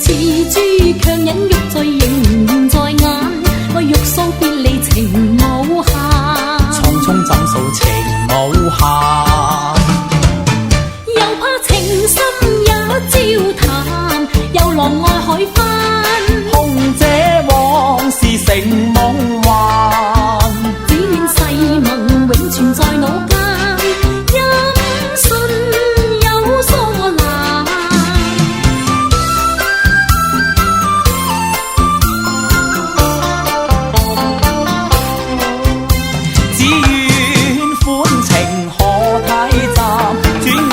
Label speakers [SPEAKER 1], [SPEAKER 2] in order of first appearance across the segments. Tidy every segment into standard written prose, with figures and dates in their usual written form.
[SPEAKER 1] 似豬，強忍欲醉仍在眼。愛欲訴別離情無限，
[SPEAKER 2] 匆匆怎數情無限。
[SPEAKER 1] 又怕情深也照淡，又浪愛海翻。
[SPEAKER 2] 空姐往事成夢幻，
[SPEAKER 1] 只願誓盟永存在腦間。音訊有疏難，
[SPEAKER 2] 只願款情何太淡，轉眼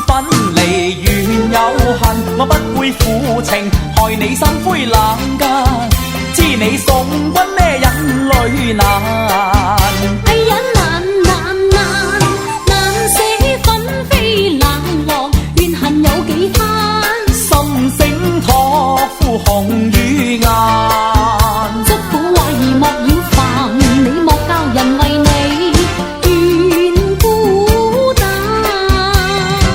[SPEAKER 2] 分離緣有恨。我不會負情，害你心灰冷㗎，知你送君咩引淚難。
[SPEAKER 1] 哎呀難難難，難捨紛飛冷落，怨恨有幾番。
[SPEAKER 2] 心聲託付紅與顏，
[SPEAKER 1] 祝苦懷疑莫擾煩，你莫教人為你願孤單。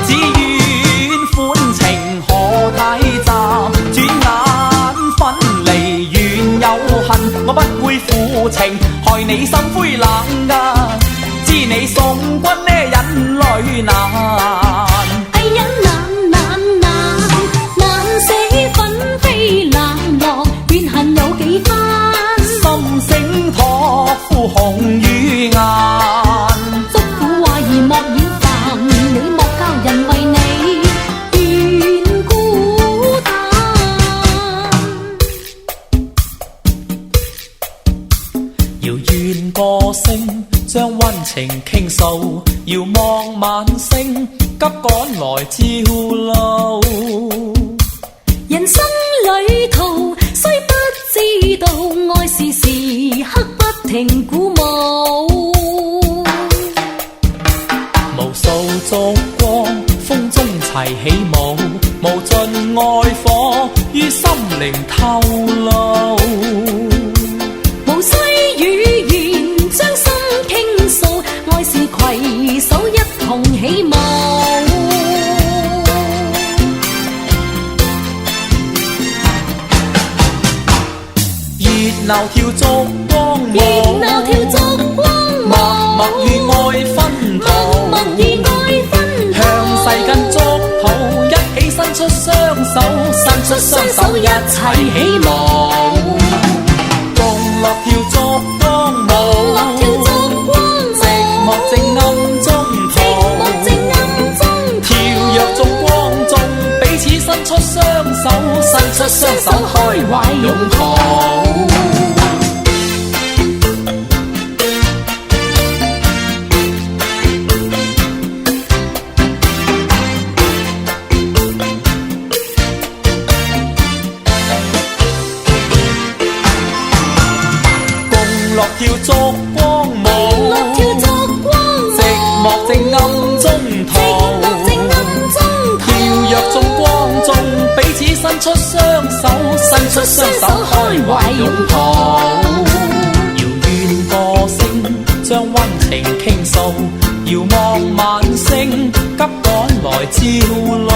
[SPEAKER 2] 只願款情何太淡，轉眼分離緣有恨。我不會負情，害你心灰冷㗎，知你送君咩引淚難。
[SPEAKER 1] 哎呀難難難，難捨紛飛冷落，怨恨有幾番。
[SPEAKER 2] 心聲託付紅與顏，
[SPEAKER 1] 祝苦懷疑莫擾煩，你莫教人為你願孤單。
[SPEAKER 2] 遙遠歌聲將溫情傾訴，遙望晚星急趕來照路。
[SPEAKER 1] 人生旅途雖不知道，愛是時刻不停鼓舞。
[SPEAKER 2] 無數燭光風中齊起舞，無盡愛火於心靈透露。
[SPEAKER 1] 無需語言將心傾訴，愛是攜手一同起舞。
[SPEAKER 2] 熱鬧跳燭光舞，
[SPEAKER 1] 熱鬧跳燭光舞，
[SPEAKER 2] 默默與愛分途，
[SPEAKER 1] 默默與愛分途，
[SPEAKER 2] 向世間祝禱，一起伸出雙手，伸出雙手一齊起舞。共樂跳燭光舞，
[SPEAKER 1] 樂跳燭光舞，
[SPEAKER 2] 寂寞正暗中逃，
[SPEAKER 1] 寂寞正暗中逃，
[SPEAKER 2] 跳躍燭光中，彼此伸出雙手，伸出雙手開懷擁抱。樂跳燭光舞，
[SPEAKER 1] 樂跳燭光舞，
[SPEAKER 2] 寂寞正暗中逃，
[SPEAKER 1] 寂寞正暗中逃，
[SPEAKER 2] 跳躍燭光中，彼此伸出雙手，伸出雙手開懷擁抱。遙遠歌聲將溫情傾訴，遙望晚星急趕來照路。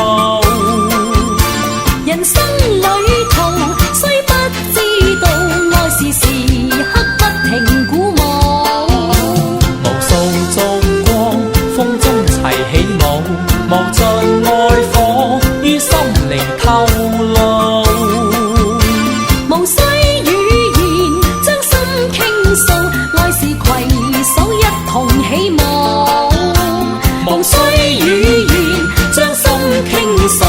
[SPEAKER 1] 人生旅途雖不知道，愛是時刻不停鼓舞。
[SPEAKER 2] 無數燭光風中齊起舞，無盡愛火於心靈透露。
[SPEAKER 1] 無需語言將心傾訴，愛是攜手一同起舞。無需語言將心傾訴，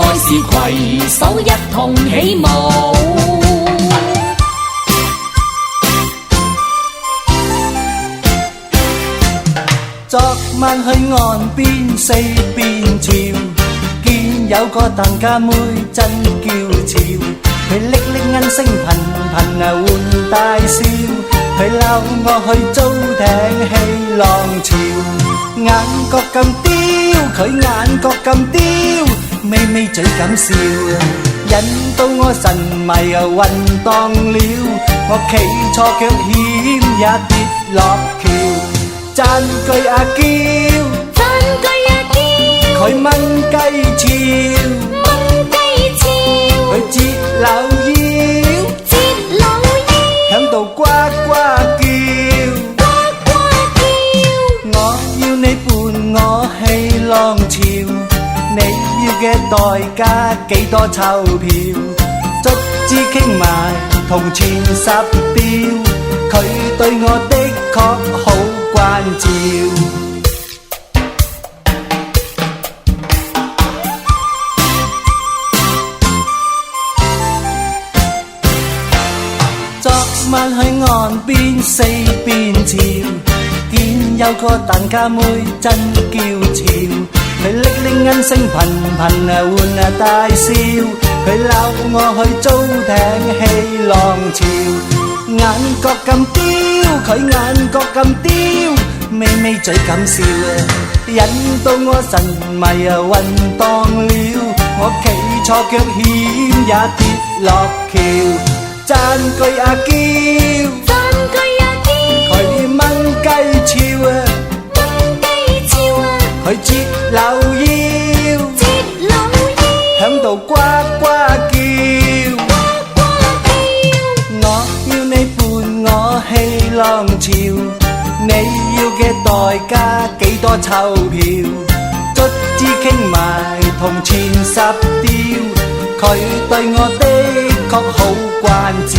[SPEAKER 1] 愛是攜手一同起舞。
[SPEAKER 3] 昨晚去岸邊四邊潮，見有個疍家妹真嬌俏，佢拎拎銀聲頻頻換大笑，佢撈我去租艇戲浪潮，眼角咁刁，佢眼角咁刁，咪咪嘴咁笑，引到我神迷又暈蕩了，我企錯腳險也跌落橋。讚句阿嬌，
[SPEAKER 1] 讚句阿嬌，
[SPEAKER 3] 佢炆雞翅，
[SPEAKER 1] 炆雞翅，
[SPEAKER 3] 佢價幾多鈔票，卒之傾埋銅錢10吊，佢對我的確好關照。昨晚去岸邊四邊潮，見有個疍家妹真嬌俏，佢拎拎銀聲頻頻換大笑，佢撈我去租艇戲浪潮，眼角咁刁，佢眼角咁刁，咪咪嘴咁笑引到我神迷暈蕩了，我企錯腳險也跌落橋。讚句阿嬌，
[SPEAKER 1] 讚句阿嬌，
[SPEAKER 3] 佢炆雞翅啊，
[SPEAKER 1] 炆雞翅啊，
[SPEAKER 3] 佢節柳腰，
[SPEAKER 1] 節柳腰，
[SPEAKER 3] 響度呱呱叫，
[SPEAKER 1] 呱呱叫。
[SPEAKER 3] 我要你伴我戲浪潮，你要嘅代價幾多鈔票？卒之傾埋銅錢10吊，佢對我的確好關照。